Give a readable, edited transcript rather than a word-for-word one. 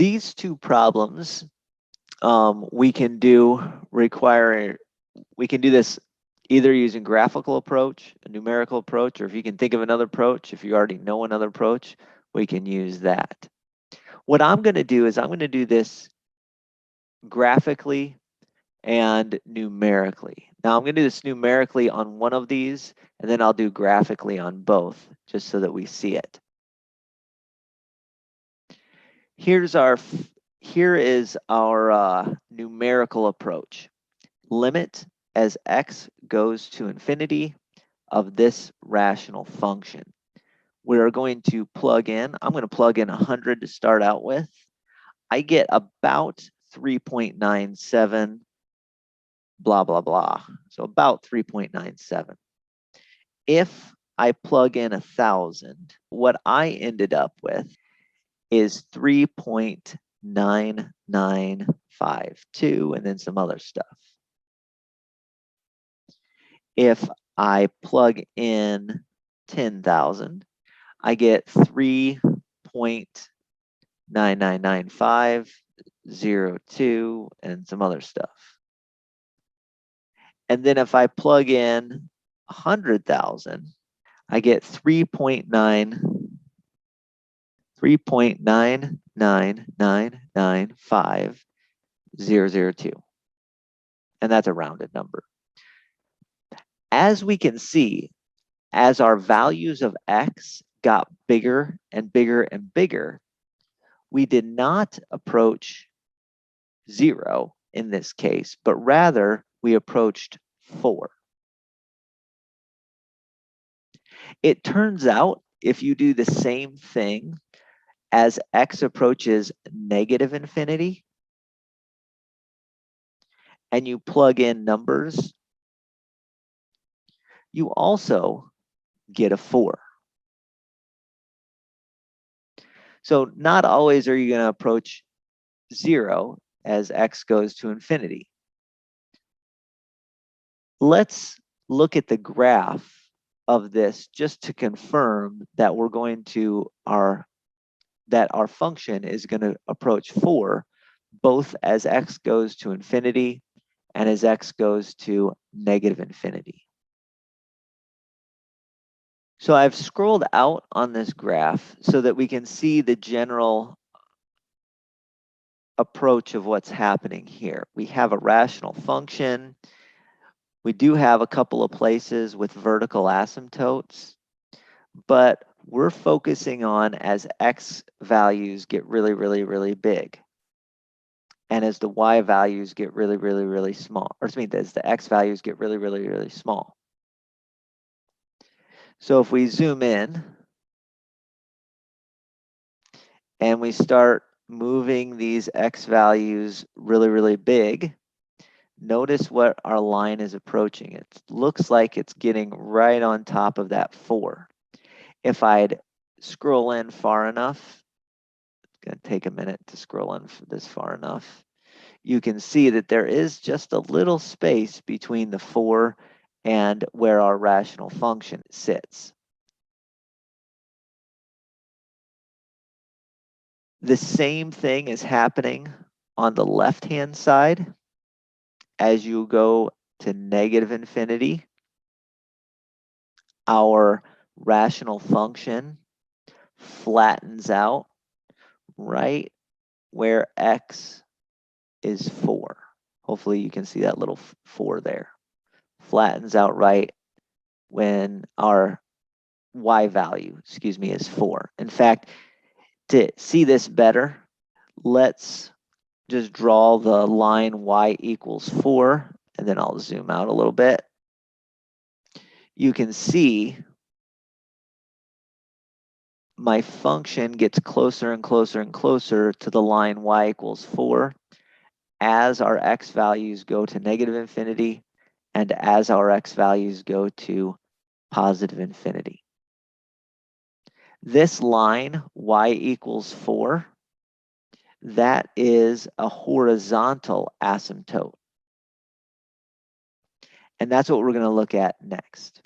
These two problems we can do this either using graphical approach, a numerical approach, or if you can think of another approach, if you already know another approach, we can use that. What I'm going to do is I'm going to do this graphically and numerically. Now I'm going to do this numerically on one of these, and then I'll do graphically on both, just so that we see it. Here is our numerical approach. Limit as x goes to infinity of this rational function. We're going to plug in, I'm going to plug in 100 to start out with. I get about 3.97, blah, blah, blah. So about 3.97. If I plug in 1,000, what I ended up with is 3.9952 and then some other stuff. If I plug in 10,000, I get 3.999502 and some other stuff. And then if I plug in 100,000, I get 3.99995002. And that's a rounded number. As we can see, as our values of x got bigger and bigger and bigger, we did not approach 0 in this case, but rather we approached 4. It turns out if you do the same thing as x approaches negative infinity and you plug in numbers, you also get a 4. So not always are you going to approach 0 as x goes to infinity. Let's look at the graph of this just to confirm that we're going to that our function is going to approach 4 both as x goes to infinity and as x goes to negative infinity. So I've scrolled out on this graph so that we can see the general approach of what's happening here. We have a rational function. We do have a couple of places with vertical asymptotes, but we're focusing on as x values get really, really, really big. And as the y values get really, really, really small, or as the x values get really, really, really small. So if we zoom in and we start moving these x values really, really big, notice what our line is approaching. It looks like it's getting right on top of that 4. If I'd scroll in far enough, it's going to take a minute to scroll in this far enough, you can see that there is just a little space between the 4 and where our rational function sits. The same thing is happening on the left-hand side. As you go to negative infinity, our rational function flattens out right where x is 4. Hopefully you can see that little 4 there. Flattens out right when our y value, is 4. In fact, to see this better, let's just draw the line y equals 4, and then I'll zoom out a little bit. You can see my function gets closer and closer and closer to the line y equals 4 as our x values go to negative infinity and as our x values go to positive infinity. This line, y equals 4, that is a horizontal asymptote. And that's what we're going to look at next.